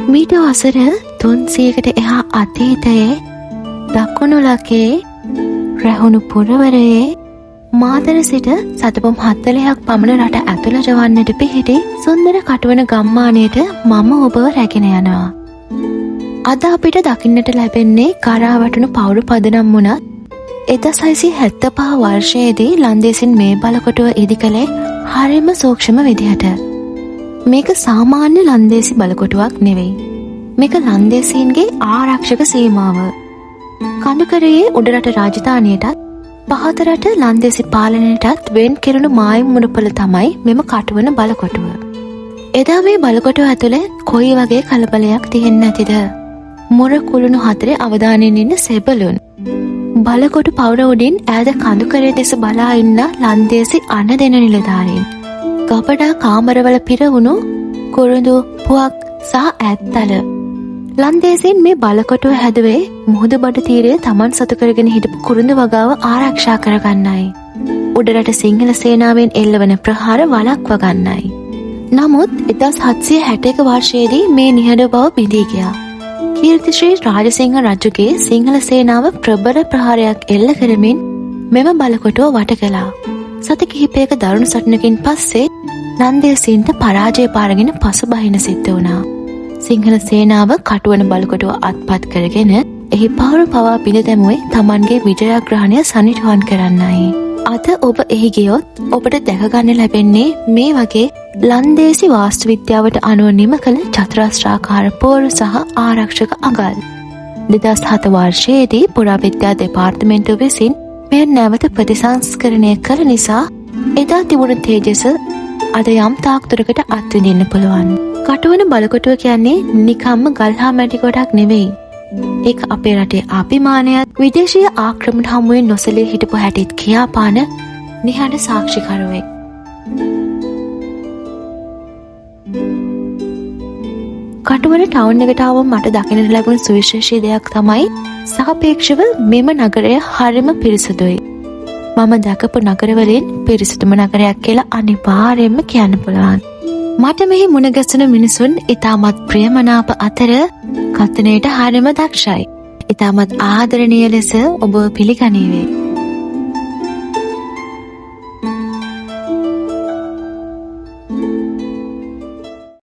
මීට වසර 300කට එහා අතීතයේ දකුණු ලකේ රැහුණු පුරවරයේ මාතර සිට සතපොම් 40ක් පමණ රට ඇතුළට වන්නට පිහිටි සුන්දර කටුවන ගම්මානයට මම ඔබව රැගෙන යනවා. අද අපිට දකින්නට ලැබෙන්නේ කරා වැටුණු පවුරු පදනම් වුණත් 1675 වර්ෂයේදී ලන්දේසින් මේ බලකොටුව ඉදි කළේ හරිම සූක්ෂම විදිහට. මේක සාමාන්‍ය ලන්දේසි බලකොටුවක් නෙවෙයි. මේක ලන්දේසීන්ගේ ආරක්ෂක සීමාව. කඳුකරයේ උඩරට රාජධානියටත් පහතරට ලන්දේසි පාලනයටත් වෙන් කෙරුණු මායිම් මුණුපොළ තමයි මෙම කටුවන බලකොටුව. එදා මේ බලකොටුව ඇතුලේ කොයි වගේ කලබලයක් තියෙන්නේ නැතිද? මොර කුළුණු හතරේ අවදානයෙන් ඉන්න සෙබළුන්. බලකොටු පවුර උඩින් ඈත කඳුකරේ දෙස බලා ඉන්න ලන්දේසි අණ දෙන නිලධාරීන්. ගබඩා කාමරවල පිරවුණු කුරුඳු පුවක් සහ ඇත්තල. ලන්දේසින් මේ බලකොටුව හැදුවේ මුහුදු බඩ තීරයේ Taman සතු කරගෙන හිටපු කුරුඳු වගාව ආරක්ෂා කරගන්නයි. උඩරට සිංහල සේනාවෙන් එල්ලවන ප්‍රහාර වළක්ව ගන්නයි. නමුත් 1761 වර්ෂයේදී මේ නිහඬ බව බිඳී ගියා. කීර්තිශ්‍රී රාජසිංහ රජුගේ සිංහල සේනාව ප්‍රබල ප්‍රහාරයක් එල්ල කරමින් මෙම බලකොටුව වට කළා. සති කිහිපයක දරුණු සටනකින් පස්සේ ලන්දේසීන්ට පරාජය පාරගෙන පසුබහින සිද්ධ වුණා. සිංහල සේනාව කටුවන බලකොටුව අත්පත් කරගෙන එහි පවුරු පවා පිළ දැමුවේ Tamanගේ විජයග්‍රහණය සනිටුහන් කරන්නයි. අද ඔබ එහි ගියොත් ඔබට දැක ගන්න ලැබෙන්නේ මේ වගේ ලන්දේසි වාස්තු විද්‍යාවට අනුව නිම කළ චතුරස්‍රාකාර පෝරු සහ ආරක්ෂක අගල්. 2007 වර්ෂයේදී පුරාවිද්‍යා දෙපාර්තමේන්තුව විසින් මෙය නැවත ප්‍රතිසංස්කරණය කළ නිසා එදා තිබුණු තේජස අද යම් තාක් දුරකට අත්විඳින්න පුළුවන්. කටුවන බලකොටුව කියන්නේ නිකම්ම ගල් හා මැටි ගොඩක් නෙවෙයි. ඒක අපේ රටේ අභිමානයත් විදේශීය ආක්‍රමණ හමුවේ නොසලී හිටපු හැටිත් කියාපාන නිහඬ සාක්ෂිකරුවෙක්. කටුවන ටවුන් එකට ආවම මට දකින්නට ලැබුණු සුවිශේෂී දෙයක් තමයි සාපේක්ෂව මෙම නගරය හරිම පිරිසිදුයි. මම දැකපු නගරවලින් පිරිසිදුම නගරයක් කියලා අනිවාර්යයෙන්ම කියන්න පුළුවන්. මට මෙහි මුණ ගැසුණු මිනිසුන් ඉතාමත් ප්‍රියමනාප අතර කථනයට හරිම දක්ෂයි. ඉතාමත් ආදරණීය ලෙස ඔබ පිළිගනීවේ.